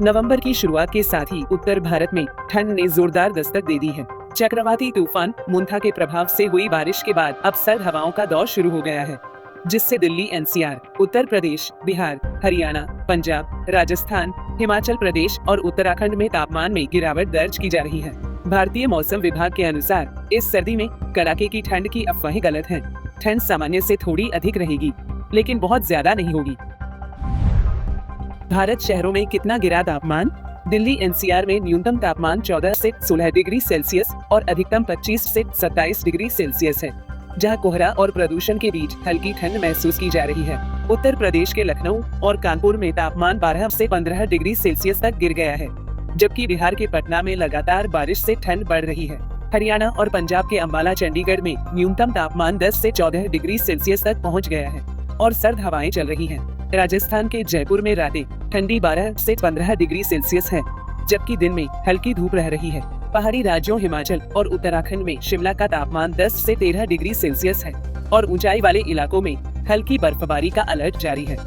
नवंबर की शुरुआत के साथ ही उत्तर भारत में ठंड ने जोरदार दस्तक दे दी है। चक्रवाती तूफान मुंथा के प्रभाव से हुई बारिश के बाद अब सर्द हवाओं का दौर शुरू हो गया है, जिससे दिल्ली, एनसीआर, उत्तर प्रदेश, बिहार, हरियाणा, पंजाब, राजस्थान, हिमाचल प्रदेश और उत्तराखंड में तापमान में गिरावट दर्ज की जा रही है। भारतीय मौसम विभाग के अनुसार इस सर्दी में कड़ाके की ठंड की अफवाहें गलत हैं। ठंड सामान्य से थोड़ी अधिक रहेगी, लेकिन बहुत ज्यादा नहीं होगी। भारत शहरों में कितना गिरा तापमान? दिल्ली, एनसीआर में न्यूनतम तापमान 14 से 16 डिग्री सेल्सियस और अधिकतम 25 से 27 डिग्री सेल्सियस है, जहां कोहरा और प्रदूषण के बीच हल्की ठंड महसूस की जा रही है। उत्तर प्रदेश के लखनऊ और कानपुर में तापमान 12 से 15 डिग्री सेल्सियस तक गिर गया है, जबकि बिहार के पटना में लगातार बारिश से ठंड बढ़ रही है। हरियाणा और पंजाब के अंबाला, चंडीगढ़ में न्यूनतम तापमान 10 से 14 डिग्री सेल्सियस तक पहुंच गया है और सर्द हवाएं चल रही हैं। राजस्थान के जयपुर में रातें ठंडी 12 से 15 डिग्री सेल्सियस है, जबकि दिन में हल्की धूप रह रही है। पहाड़ी राज्यों हिमाचल और उत्तराखंड में शिमला का तापमान 10 से 13 डिग्री सेल्सियस है और ऊंचाई वाले इलाकों में हल्की बर्फबारी का अलर्ट जारी है।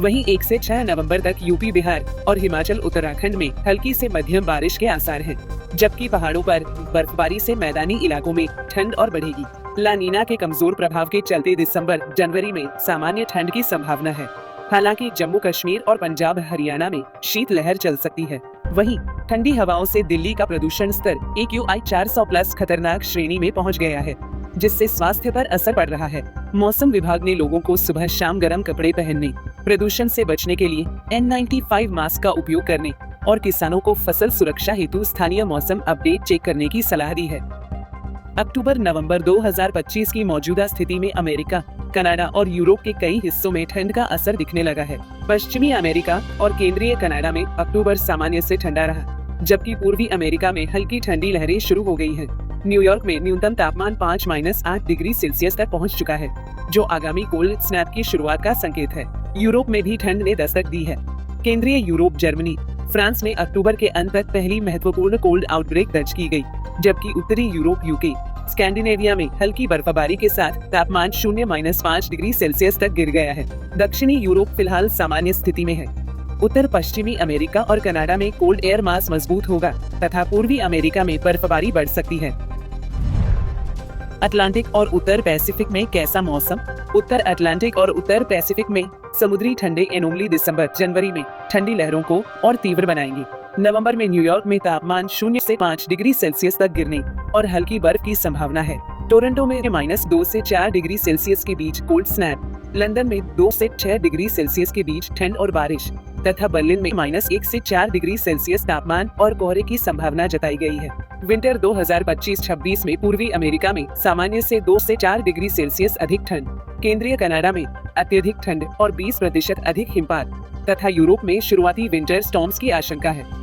वहीं 1 से 6 नवंबर तक यूपी, बिहार और हिमाचल, उत्तराखंड में हल्की से मध्यम बारिश के आसार हैं, जबकि पहाड़ों पर बर्फबारी से मैदानी इलाकों में ठंड और बढ़ेगी। ला नीना के कमजोर प्रभाव के चलते दिसंबर, जनवरी में सामान्य ठंड की संभावना है। हालांकि जम्मू कश्मीर और पंजाब, हरियाणा में शीतलहर चल सकती है। वहीं ठंडी हवाओं से दिल्ली का प्रदूषण स्तर AQI 400+ खतरनाक श्रेणी में पहुंच गया है, जिससे स्वास्थ्य पर असर पड़ रहा है। मौसम विभाग ने लोगों को सुबह शाम गर्म कपड़े पहनने, प्रदूषण से बचने के लिए N95 मास्क का उपयोग करने और किसानों को फसल सुरक्षा हेतु स्थानीय मौसम अपडेट चेक करने की सलाह दी है। अक्टूबर-नवंबर 2025 की मौजूदा स्थिति में अमेरिका, कनाडा और यूरोप के कई हिस्सों में ठंड का असर दिखने लगा है। पश्चिमी अमेरिका और केंद्रीय कनाडा में अक्टूबर सामान्य से ठंडा रहा, जबकि पूर्वी अमेरिका में हल्की ठंडी लहरें शुरू हो गई हैं। न्यूयॉर्क में न्यूनतम तापमान 5-8 डिग्री सेल्सियस तक पहुंच चुका है, जो आगामी कोल्ड स्नैप की शुरुआत का संकेत है। यूरोप में भी ठंड ने दस्तक दी है। केंद्रीय यूरोप, जर्मनी, फ्रांस में अक्टूबर के अंत तक पहली महत्वपूर्ण कोल्ड आउटब्रेक दर्ज की गई, जबकि उत्तरी यूरोप, यूके, स्कैंडिनेविया में हल्की बर्फबारी के साथ तापमान 0-5 डिग्री सेल्सियस तक गिर गया है। दक्षिणी यूरोप फिलहाल सामान्य स्थिति में है। उत्तर पश्चिमी अमेरिका और कनाडा में कोल्ड एयर मास मजबूत होगा तथा पूर्वी अमेरिका में बर्फबारी बढ़ सकती है। अटलांटिक और उत्तर पैसिफिक में कैसा मौसम? उत्तर अटलांटिक और उत्तर पैसिफिक में समुद्री ठंडे एनोमली दिसंबर, जनवरी में ठंडी लहरों को और तीव्र बनाएंगी। नवंबर में न्यूयॉर्क में तापमान 0 से 5 डिग्री सेल्सियस तक गिरने और हल्की बर्फ की संभावना है। टोरंटो में -2 से 4 डिग्री सेल्सियस के बीच कोल्ड स्नैप, लंदन में 2 से 6 डिग्री सेल्सियस के बीच ठंड और बारिश तथा बर्लिन में -1 से 4 डिग्री सेल्सियस तापमान और कोहरे की संभावना जताई गई है। विंटर 2025-26 में पूर्वी अमेरिका में सामान्य से 2 से 4 डिग्री सेल्सियस अधिक ठंड, केंद्रीय कनाडा में अत्यधिक ठंड और 20% अधिक हिमपात तथा यूरोप में शुरुआती विंटर स्टॉर्म्स की आशंका है।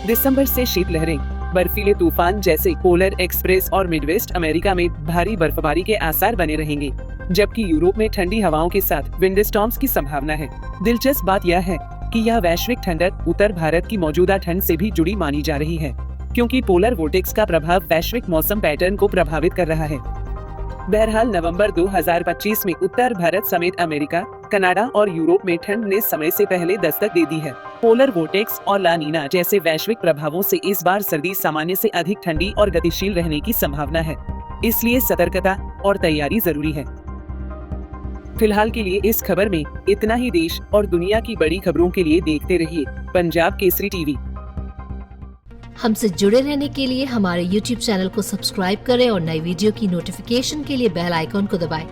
दिसंबर से शीतलहरें, बर्फीले तूफान जैसे पोलर एक्सप्रेस और मिडवेस्ट अमेरिका में भारी बर्फबारी के आसार बने रहेंगे, जबकि यूरोप में ठंडी हवाओं के साथ विंड स्टॉर्म्स की संभावना है। दिलचस्प बात यह है कि यह वैश्विक ठंडक उत्तर भारत की मौजूदा ठंड से भी जुड़ी मानी जा रही है, क्योंकि पोलर वोर्टेक्स का प्रभाव वैश्विक मौसम पैटर्न को प्रभावित कर रहा है। बहरहाल नवंबर 2025 में उत्तर भारत समेत अमेरिका, कनाडा और यूरोप में ठंड ने समय से पहले दस्तक दे दी है। पोलर वोर्टेक्स और ला नीना जैसे वैश्विक प्रभावों से इस बार सर्दी सामान्य से अधिक ठंडी और गतिशील रहने की संभावना है, इसलिए सतर्कता और तैयारी जरूरी है। फिलहाल के लिए इस खबर में इतना ही। देश और दुनिया की बड़ी खबरों के लिए देखते रहिए पंजाब केसरी टीवी। हमसे जुड़े रहने के लिए हमारे YouTube चैनल को सब्सक्राइब करें और नई वीडियो की नोटिफिकेशन के लिए बेल आइकॉन को दबाएं।